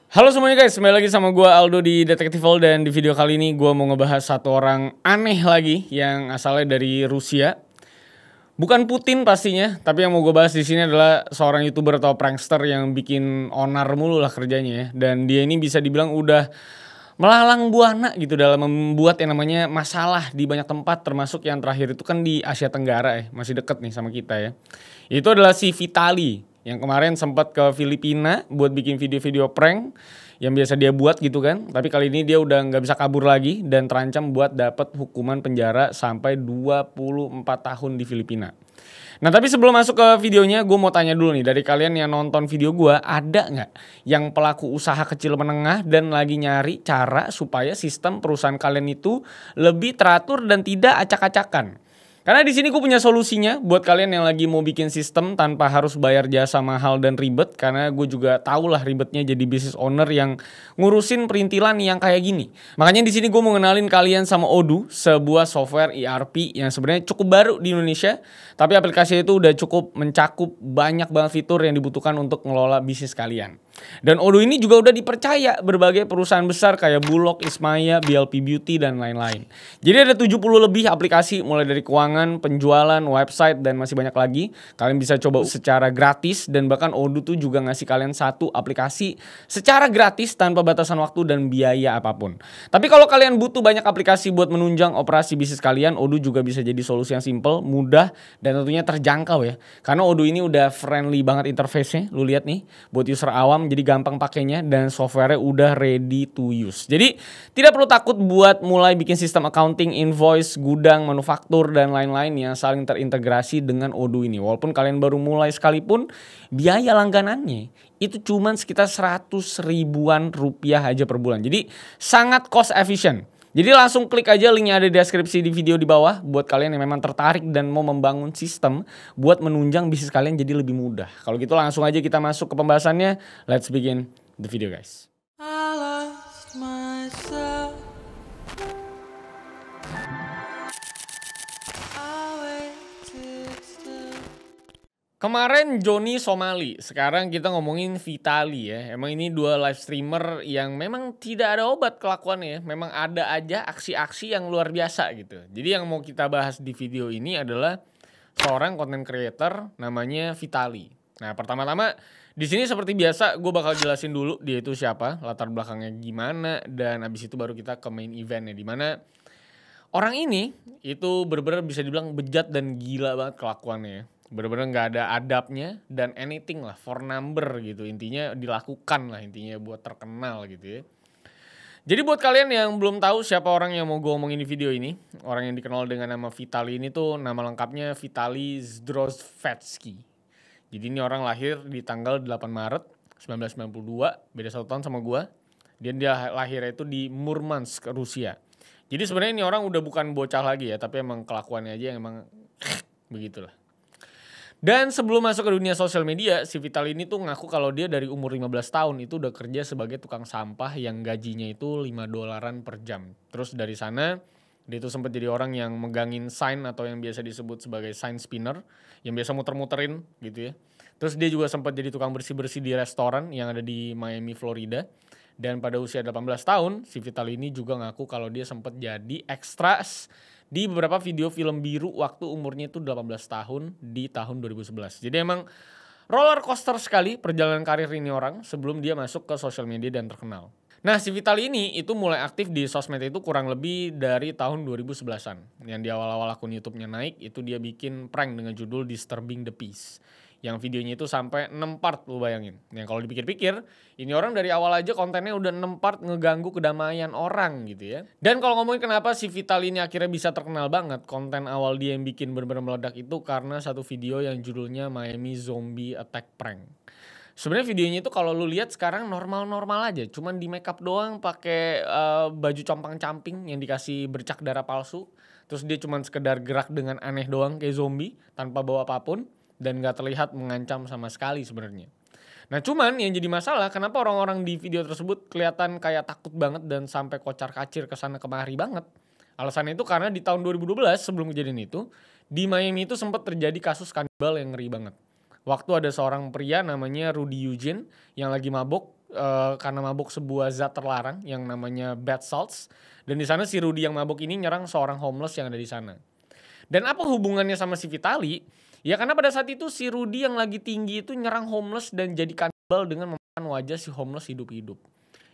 Halo semuanya guys, kembali lagi sama gue Aldo di Detektifal. Dan di video kali ini gue mau ngebahas satu orang aneh lagi yang asalnya dari Rusia. Bukan Putin pastinya, tapi yang mau gue bahas di sini adalah seorang YouTuber atau prankster yang bikin onar mulu lah kerjanya ya. Dan dia ini bisa dibilang udah melalang buana gitu dalam membuat yang namanya masalah di banyak tempat, termasuk yang terakhir itu kan di Asia Tenggara ya, masih deket nih sama kita ya. Itu adalah si Vitali yang kemarin sempat ke Filipina buat bikin video-video prank yang biasa dia buat gitu kan. Tapi kali ini dia udah nggak bisa kabur lagi dan terancam buat dapat hukuman penjara sampai 24 tahun di Filipina. Nah tapi sebelum masuk ke videonya, gue mau tanya dulu nih, dari kalian yang nonton video gue, ada nggak yang pelaku usaha kecil menengah dan lagi nyari cara supaya sistem perusahaan kalian itu lebih teratur dan tidak acak-acakan? Karena di sini gue punya solusinya buat kalian yang lagi mau bikin sistem tanpa harus bayar jasa mahal dan ribet. Karena gue juga tau lah ribetnya jadi business owner yang ngurusin perintilan yang kayak gini. Makanya di sini gue mau ngenalin kalian sama Odoo, sebuah software ERP yang sebenarnya cukup baru di Indonesia. Tapi aplikasinya itu udah cukup mencakup banyak banget fitur yang dibutuhkan untuk ngelola bisnis kalian. Dan Odoo ini juga udah dipercaya berbagai perusahaan besar kayak Bulog, Ismaya, BLP Beauty, dan lain-lain. Jadi ada 70 lebih aplikasi mulai dari keuangan, penjualan, website, dan masih banyak lagi. Kalian bisa coba secara gratis dan bahkan Odoo tuh juga ngasih kalian satu aplikasi secara gratis tanpa batasan waktu dan biaya apapun. Tapi kalau kalian butuh banyak aplikasi buat menunjang operasi bisnis kalian, Odoo juga bisa jadi solusi yang simple, mudah, dan tentunya terjangkau ya. Karena Odoo ini udah friendly banget interface-nya. Lu lihat nih, buat user awam jadi gampang pakainya dan software-nya udah ready to use. Jadi tidak perlu takut buat mulai bikin sistem accounting, invoice, gudang, manufaktur, dan lain-lain yang saling terintegrasi dengan Odoo ini. Walaupun kalian baru mulai sekalipun, biaya langganannya itu cuman sekitar 100 ribuan rupiah aja per bulan. Jadi sangat cost efficient. Jadi langsung klik aja linknya ada di deskripsi di video di bawah buat kalian yang memang tertarik dan mau membangun sistem buat menunjang bisnis kalian jadi lebih mudah. Kalau gitu langsung aja kita masuk ke pembahasannya. Let's begin the video guys. Kemarin Joni Somali, sekarang kita ngomongin Vitali ya. Emang ini dua live streamer yang memang tidak ada obat kelakuannya ya. Memang ada aja aksi-aksi yang luar biasa gitu. Jadi yang mau kita bahas di video ini adalah seorang content creator namanya Vitali. Nah pertama-tama di sini seperti biasa gue bakal jelasin dulu dia itu siapa, latar belakangnya gimana, dan abis itu baru kita ke main eventnya. Dimana orang ini itu bener-bener bisa dibilang bejat dan gila banget kelakuannya ya. Bener-bener gak ada adabnya dan anything lah for number gitu. Intinya dilakukan lah intinya buat terkenal gitu ya. Jadi buat kalian yang belum tahu siapa orang yang mau gue omongin di video ini, orang yang dikenal dengan nama Vitali ini tuh nama lengkapnya Vitali Zdrojevskii. Jadi ini orang lahir di tanggal 8 Maret 1992, beda 1 tahun sama gue. Dan dia lahirnya itu di Murmansk, Rusia. Jadi sebenarnya ini orang udah bukan bocah lagi ya, tapi emang kelakuannya aja yang emang begitulah. Dan sebelum masuk ke dunia sosial media, si Vitali ini tuh ngaku kalau dia dari umur 15 tahun itu udah kerja sebagai tukang sampah yang gajinya itu $5 per jam. Terus dari sana dia tuh sempat jadi orang yang megangin sign atau yang biasa disebut sebagai sign spinner, yang biasa muter-muterin gitu ya. Terus dia juga sempat jadi tukang bersih-bersih di restoran yang ada di Miami, Florida. Dan pada usia 18 tahun, si Vitali ini juga ngaku kalau dia sempat jadi extras di beberapa video film biru waktu umurnya itu 18 tahun di tahun 2011. Jadi emang roller coaster sekali perjalanan karir ini orang sebelum dia masuk ke sosial media dan terkenal. Nah si Vitali ini itu mulai aktif di sosmed itu kurang lebih dari tahun 2011-an. Yang di awal-awal akun YouTube-nya naik itu dia bikin prank dengan judul Disturbing the Peace. Yang videonya itu sampai 6 part, lu bayangin. Yang kalau dipikir-pikir, ini orang dari awal aja kontennya udah 6 part ngeganggu kedamaian orang gitu ya. Dan kalau ngomongin kenapa si Vitali ini akhirnya bisa terkenal banget, konten awal dia yang bikin bener-bener meledak itu karena satu video yang judulnya Miami Zombie Attack Prank. Sebenarnya videonya itu kalau lu lihat sekarang normal-normal aja, cuman di makeup doang pakai baju compang-camping yang dikasih bercak darah palsu. Terus dia cuman sekedar gerak dengan aneh doang kayak zombie tanpa bawa apapun. Dan gak terlihat mengancam sama sekali sebenarnya. Nah cuman yang jadi masalah kenapa orang-orang di video tersebut kelihatan kayak takut banget dan sampai kocar-kacir kesana kemari banget. Alasannya itu karena di tahun 2012 sebelum kejadian itu, di Miami itu sempat terjadi kasus kanibal yang ngeri banget. Waktu ada seorang pria namanya Rudy Eugene yang lagi mabok karena mabuk sebuah zat terlarang yang namanya bath salts. Dan di sana si Rudy yang mabuk ini nyerang seorang homeless yang ada di sana. Dan apa hubungannya sama si Vitali? Ya karena pada saat itu si Rudy yang lagi tinggi itu nyerang homeless dan jadi kanibal dengan memakan wajah si homeless hidup-hidup.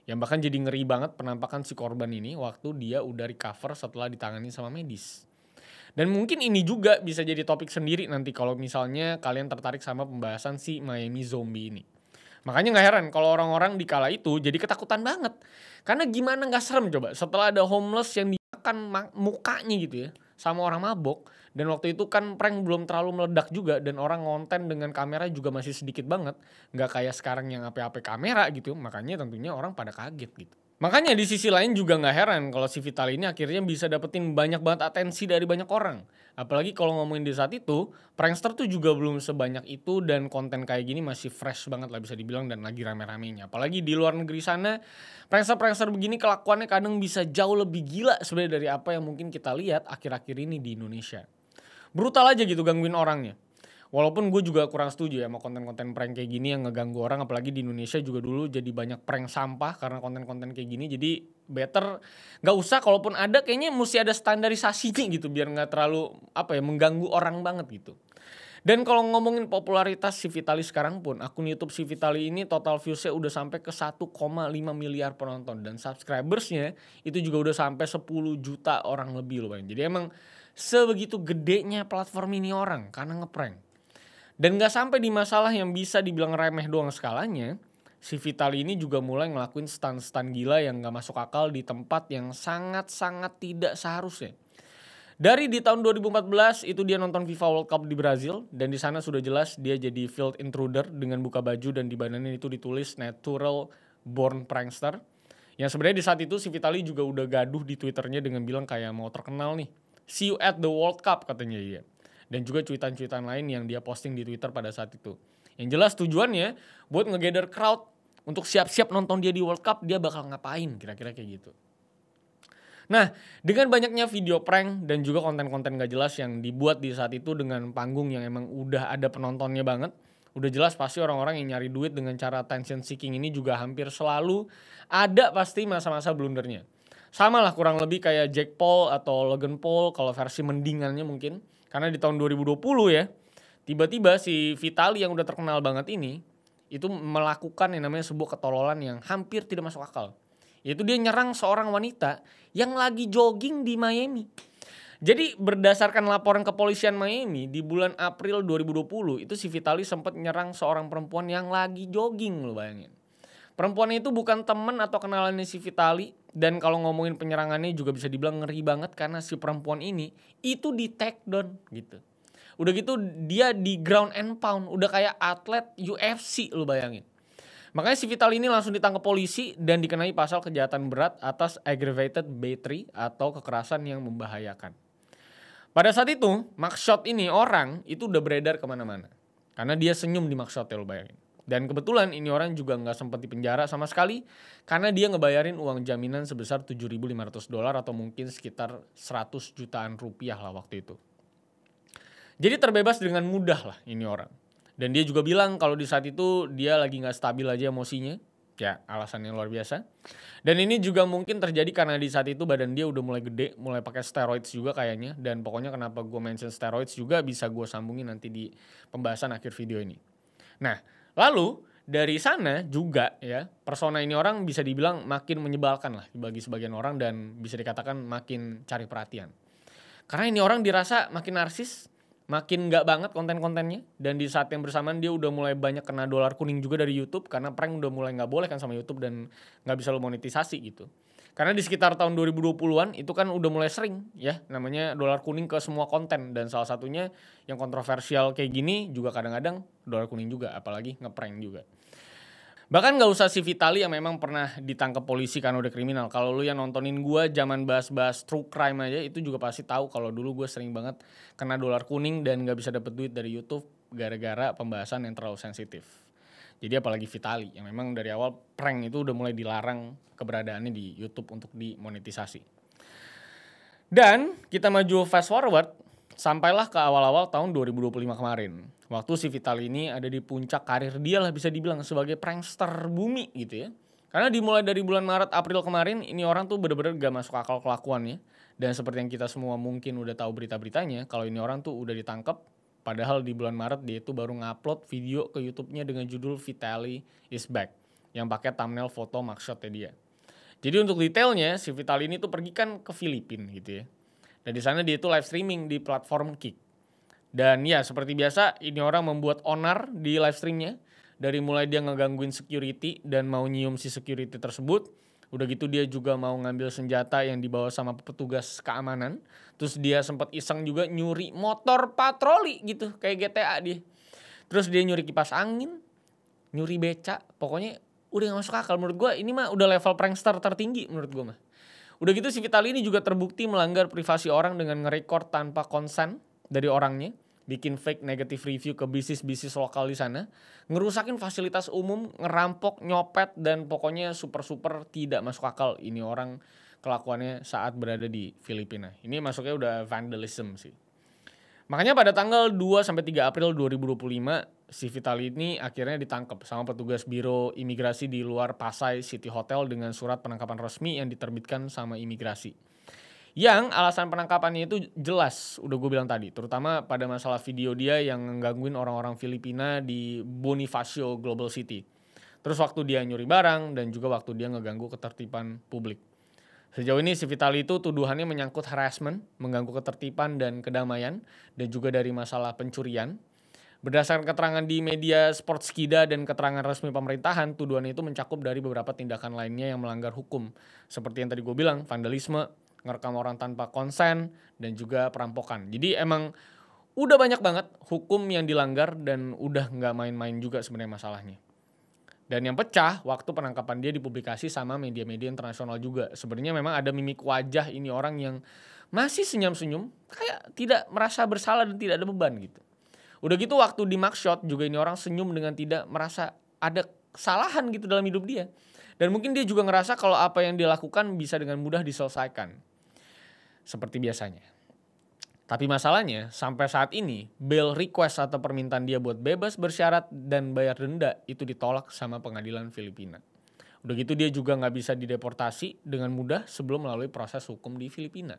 Yang bahkan jadi ngeri banget penampakan si korban ini waktu dia udah recover setelah ditangani sama medis. Dan mungkin ini juga bisa jadi topik sendiri nanti kalau misalnya kalian tertarik sama pembahasan si Miami Zombie ini. Makanya gak heran kalau orang-orang di kala itu jadi ketakutan banget. Karena gimana gak serem coba setelah ada homeless yang dimakan mukanya gitu ya sama orang mabok. Dan waktu itu kan prank belum terlalu meledak juga dan orang ngonten dengan kamera juga masih sedikit banget. Gak kayak sekarang yang ape-ape kamera gitu. Makanya tentunya orang pada kaget gitu. Makanya di sisi lain juga gak heran kalau si Vitali ini akhirnya bisa dapetin banyak banget atensi dari banyak orang. Apalagi kalau ngomongin di saat itu, prankster tuh juga belum sebanyak itu dan konten kayak gini masih fresh banget lah bisa dibilang dan lagi rame-ramenya. Apalagi di luar negeri sana, prankster-prankster begini kelakuannya kadang bisa jauh lebih gila sebenarnya dari apa yang mungkin kita lihat akhir-akhir ini di Indonesia. Brutal aja gitu gangguin orangnya. Walaupun gue juga kurang setuju ya sama konten-konten prank kayak gini yang ngeganggu orang. Apalagi di Indonesia juga dulu jadi banyak prank sampah karena konten-konten kayak gini. Jadi better gak usah, kalaupun ada kayaknya mesti ada standarisasinya gitu. Biar gak terlalu mengganggu orang banget gitu. Dan kalau ngomongin popularitas si Vitali sekarang pun, akun YouTube si Vitali ini total viewsnya udah sampai ke 1,5 miliar penonton. Dan subscribersnya itu juga udah sampai 10 juta orang lebih loh. Jadi emang sebegitu gedenya platform ini orang karena ngeprank. Dan gak sampai di masalah yang bisa dibilang remeh doang skalanya, si Vitali ini juga mulai ngelakuin stun-stun gila yang gak masuk akal di tempat yang sangat-sangat tidak seharusnya. Dari di tahun 2014 itu dia nonton FIFA World Cup di Brazil dan di sana sudah jelas dia jadi field intruder dengan buka baju dan di badannya itu ditulis natural born prankster. Yang sebenarnya di saat itu si Vitali juga udah gaduh di Twitternya dengan bilang kayak mau terkenal nih. See you at the World Cup katanya dia. Dan juga cuitan-cuitan lain yang dia posting di Twitter pada saat itu. Yang jelas tujuannya buat nge-gather crowd untuk siap-siap nonton dia di World Cup, dia bakal ngapain kira-kira kayak gitu. Nah, dengan banyaknya video prank dan juga konten-konten gak jelas yang dibuat di saat itu dengan panggung yang emang udah ada penontonnya banget, udah jelas pasti orang-orang yang nyari duit dengan cara attention seeking ini juga hampir selalu ada pasti masa-masa blundernya. Sama lah kurang lebih kayak Jake Paul atau Logan Paul kalau versi mendingannya mungkin. Karena di tahun 2020 ya, tiba-tiba si Vitali yang udah terkenal banget ini, itu melakukan yang namanya sebuah ketololan yang hampir tidak masuk akal. Yaitu dia nyerang seorang wanita yang lagi jogging di Miami. Jadi berdasarkan laporan kepolisian Miami di bulan April 2020, itu si Vitali sempat nyerang seorang perempuan yang lagi jogging, lo bayangin. Perempuan itu bukan temen atau kenalannya si Vitali. Dan kalau ngomongin penyerangannya juga bisa dibilang ngeri banget karena si perempuan ini itu di take down gitu. Udah gitu dia di ground and pound, udah kayak atlet UFC lu bayangin. Makanya si Vitali ini langsung ditangkap polisi dan dikenai pasal kejahatan berat atas aggravated battery atau kekerasan yang membahayakan. Pada saat itu mugshot ini orang itu udah beredar kemana-mana. Karena dia senyum di mugshotnya lu bayangin. Dan kebetulan ini orang juga gak sempat dipenjara sama sekali karena dia ngebayarin uang jaminan sebesar $7.500 atau mungkin sekitar 100 jutaan rupiah lah waktu itu. Jadi terbebas dengan mudah lah ini orang. Dan dia juga bilang kalau di saat itu dia lagi gak stabil aja emosinya. Ya alasannya luar biasa. Dan ini juga mungkin terjadi karena di saat itu badan dia udah mulai gede, mulai pakai steroids juga kayaknya. Dan pokoknya kenapa gue mention steroids juga bisa gue sambungin nanti di pembahasan akhir video ini. Nah, lalu dari sana juga ya persona ini orang bisa dibilang makin menyebalkan lah bagi sebagian orang dan bisa dikatakan makin cari perhatian. Karena ini orang dirasa makin narsis, makin gak banget konten-kontennya dan di saat yang bersamaan dia udah mulai banyak kena dolar kuning juga dari YouTube karena prank udah mulai gak boleh kan sama YouTube dan gak bisa lo monetisasi gitu. Karena di sekitar tahun 2020-an itu kan udah mulai sering ya namanya dolar kuning ke semua konten. Dan salah satunya yang kontroversial kayak gini juga kadang-kadang dolar kuning juga apalagi ngeprank juga. Bahkan gak usah si Vitali yang memang pernah ditangkap polisi karena udah kriminal. Kalau lu yang nontonin gue zaman bahas-bahas true crime aja itu juga pasti tahu kalau dulu gue sering banget kena dolar kuning dan gak bisa dapet duit dari YouTube gara-gara pembahasan yang terlalu sensitif. Jadi apalagi Vitali yang memang dari awal prank itu udah mulai dilarang keberadaannya di YouTube untuk dimonetisasi. Dan kita maju fast forward Sampailah ke awal-awal tahun 2025 kemarin. Waktu si Vitali ini ada di puncak karir dia lah bisa dibilang sebagai prankster bumi gitu ya. Karena dimulai dari bulan Maret April kemarin ini orang tuh bener-bener gak masuk akal kelakuannya. Dan seperti yang kita semua mungkin udah tahu berita-beritanya, kalau ini orang tuh udah ditangkap. Padahal di bulan Maret dia itu baru ngupload video ke YouTube-nya dengan judul Vitali is back, yang pakai thumbnail foto mugshotnya dia. Jadi untuk detailnya si Vitali ini tuh pergi kan ke Filipina gitu ya. Dan di sana dia itu live streaming di platform Kick. Dan ya seperti biasa ini orang membuat onar di live streamnya. Dari mulai dia ngegangguin security dan mau nyium si security tersebut. Udah gitu dia juga mau ngambil senjata yang dibawa sama petugas keamanan. Terus dia sempat iseng juga nyuri motor patroli gitu kayak GTA dia. Terus dia nyuri kipas angin, nyuri beca. Pokoknya udah gak masuk akal menurut gue. Ini mah udah level prankster tertinggi menurut gue mah. Udah gitu si Vitali ini juga terbukti melanggar privasi orang dengan nge-record tanpa konsen dari orangnya, bikin fake negative review ke bisnis-bisnis lokal di sana, ngerusakin fasilitas umum, ngerampok, nyopet, dan pokoknya super-super tidak masuk akal ini orang kelakuannya saat berada di Filipina. Ini masuknya udah vandalism sih. Makanya pada tanggal 2-3 April 2025, si Vitali ini akhirnya ditangkap sama petugas Biro Imigrasi di luar Pasay City Hotel dengan surat penangkapan resmi yang diterbitkan sama imigrasi. Yang alasan penangkapannya itu jelas, udah gue bilang tadi, terutama pada masalah video dia yang ngegangguin orang-orang Filipina di Bonifacio Global City. Terus waktu dia nyuri barang dan juga waktu dia ngeganggu ketertiban publik. Sejauh ini si Vitali itu tuduhannya menyangkut harassment, mengganggu ketertiban dan kedamaian, dan juga dari masalah pencurian. Berdasarkan keterangan di media Sportskida dan keterangan resmi pemerintahan, tuduhan itu mencakup dari beberapa tindakan lainnya yang melanggar hukum. Seperti yang tadi gue bilang, vandalisme, ngerekam orang tanpa konsen, dan juga perampokan. Jadi emang udah banyak banget hukum yang dilanggar dan udah nggak main-main juga sebenarnya masalahnya. Dan yang pecah, waktu penangkapan dia dipublikasi sama media-media internasional juga. Sebenarnya memang ada mimik wajah ini orang yang masih senyum-senyum, kayak tidak merasa bersalah dan tidak ada beban gitu. Udah gitu waktu di mugshot juga ini orang senyum dengan tidak merasa ada kesalahan gitu dalam hidup dia. Dan mungkin dia juga ngerasa kalau apa yang dia lakukan bisa dengan mudah diselesaikan. Seperti biasanya. Tapi masalahnya sampai saat ini bail request atau permintaan dia buat bebas bersyarat dan bayar denda itu ditolak sama pengadilan Filipina. Udah gitu dia juga nggak bisa dideportasi dengan mudah sebelum melalui proses hukum di Filipina.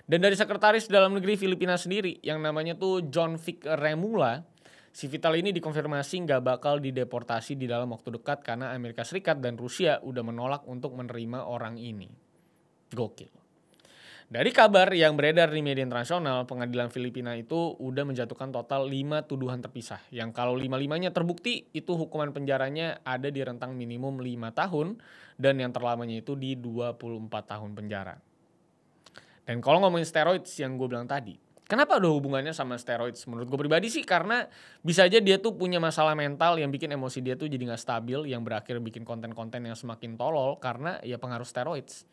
Dan dari sekretaris dalam negeri Filipina sendiri yang namanya tuh John Vic Remula, si Vitali ini dikonfirmasi nggak bakal dideportasi di dalam waktu dekat karena Amerika Serikat dan Rusia udah menolak untuk menerima orang ini. Gokil. Dari kabar yang beredar di media internasional, pengadilan Filipina itu udah menjatuhkan total 5 tuduhan terpisah. Yang kalau 5-5-nya terbukti, itu hukuman penjaranya ada di rentang minimum 5 tahun dan yang terlamanya itu di 24 tahun penjara. Dan kalau ngomongin steroids yang gue bilang tadi, kenapa ada hubungannya sama steroids? Menurut gue pribadi sih karena bisa aja dia tuh punya masalah mental yang bikin emosi dia tuh jadi gak stabil, yang berakhir bikin konten-konten yang semakin tolol karena ya pengaruh steroids.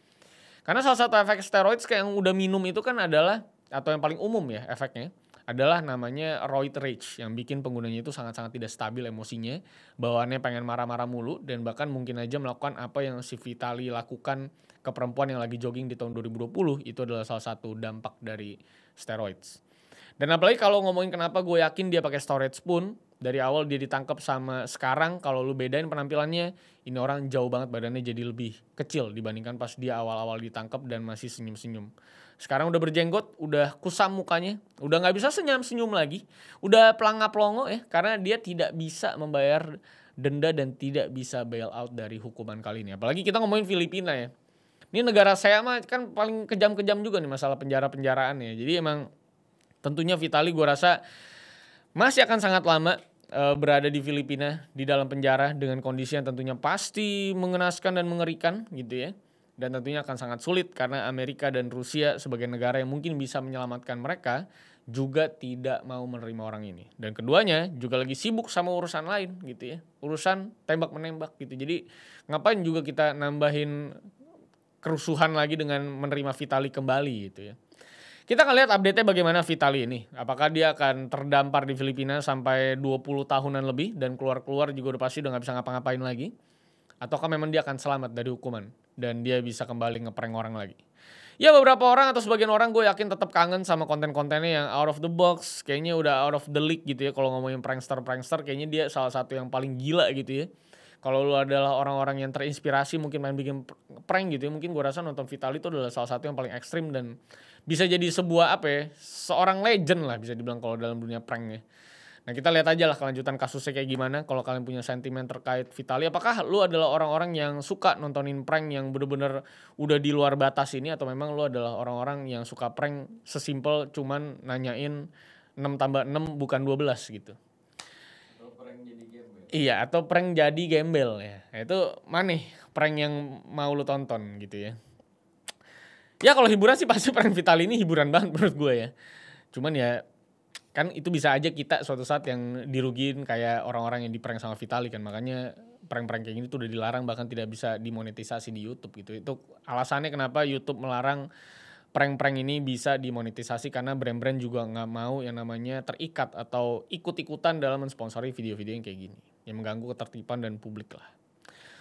Karena salah satu efek steroids kayak yang udah minum itu kan adalah, atau yang paling umum ya efeknya, adalah namanya roid rage yang bikin penggunanya itu sangat-sangat tidak stabil emosinya, bawaannya pengen marah-marah mulu dan bahkan mungkin aja melakukan apa yang si Vitali lakukan ke perempuan yang lagi jogging di tahun 2020, itu adalah salah satu dampak dari steroids. Dan apalagi kalau ngomongin kenapa gue yakin dia pakai steroids pun, dari awal dia ditangkap sama sekarang kalau lu bedain penampilannya, ini orang jauh banget badannya jadi lebih kecil dibandingkan pas dia awal-awal ditangkap dan masih senyum-senyum. Sekarang udah berjenggot, udah kusam mukanya, udah nggak bisa senyum-senyum lagi, udah pelangap-longo ya karena dia tidak bisa membayar denda dan tidak bisa bail out dari hukuman kali ini. Apalagi kita ngomongin Filipina ya. Ini negara saya mah kan paling kejam-kejam juga nih masalah penjara-penjaraan ya. Jadi emang tentunya Vitali gue rasa masih akan sangat lama berada di Filipina di dalam penjara dengan kondisi yang tentunya pasti mengenaskan dan mengerikan gitu ya. Dan tentunya akan sangat sulit karena Amerika dan Rusia sebagai negara yang mungkin bisa menyelamatkan mereka juga tidak mau menerima orang ini. Dan keduanya juga lagi sibuk sama urusan lain gitu ya. Urusan tembak-menembak gitu. Jadi ngapain juga kita nambahin kerusuhan lagi dengan menerima Vitali kembali gitu ya. Kita akan lihat update-nya bagaimana Vitali ini. Apakah dia akan terdampar di Filipina sampai 20 tahunan lebih dan keluar-keluar juga udah pasti udah gak bisa ngapa-ngapain lagi. Ataukah memang dia akan selamat dari hukuman dan dia bisa kembali ngeprank orang lagi. Ya beberapa orang atau sebagian orang gue yakin tetap kangen sama konten-kontennya yang out of the box. Kayaknya udah out of the league gitu ya. Kalau ngomongin prankster kayaknya dia salah satu yang paling gila gitu ya. Kalau lu adalah orang-orang yang terinspirasi mungkin main bikin prank gitu ya. Mungkin gue rasa nonton Vitaly itu adalah salah satu yang paling ekstrim dan bisa jadi sebuah apa ya, seorang legend lah bisa dibilang kalau dalam dunia prank ya. Nah kita lihat aja lah kelanjutan kasusnya kayak gimana. Kalau kalian punya sentimen terkait Vitaly, apakah lu adalah orang-orang yang suka nontonin prank yang bener-bener udah di luar batas ini, atau memang lu adalah orang-orang yang suka prank sesimpel cuman nanyain 6 tambah 6 bukan 12 gitu. Atau prank jadi gembel. Iya, atau prank jadi gembel ya. Nah, itu mana nih prank yang mau lu tonton gitu ya. Ya kalau hiburan sih pasti prank Vitaly ini hiburan banget menurut gue ya. Cuman ya kan itu bisa aja kita suatu saat yang dirugiin kayak orang-orang yang di-prank sama Vitaly kan. Makanya prank-prank kayak gini tuh udah dilarang, bahkan tidak bisa dimonetisasi di YouTube gitu. Itu alasannya kenapa YouTube melarang prank-prank ini bisa dimonetisasi, karena brand-brand juga nggak mau yang namanya terikat atau ikut-ikutan dalam mensponsori video-video yang kayak gini yang mengganggu ketertiban dan publik lah.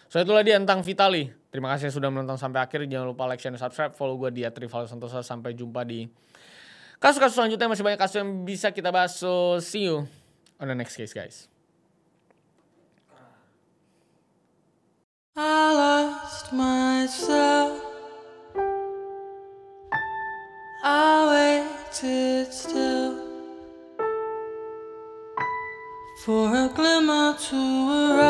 So itulah dia tentang Vitaly. Terima kasih sudah menonton sampai akhir. Jangan lupa like, share, dan subscribe. Follow gue di @rivalsantosa. Sampai jumpa di kasus-kasus selanjutnya. Masih banyak kasus yang bisa kita bahas. So see you on the next case, guys. I lost myself. I waited still for a glimmer to arise.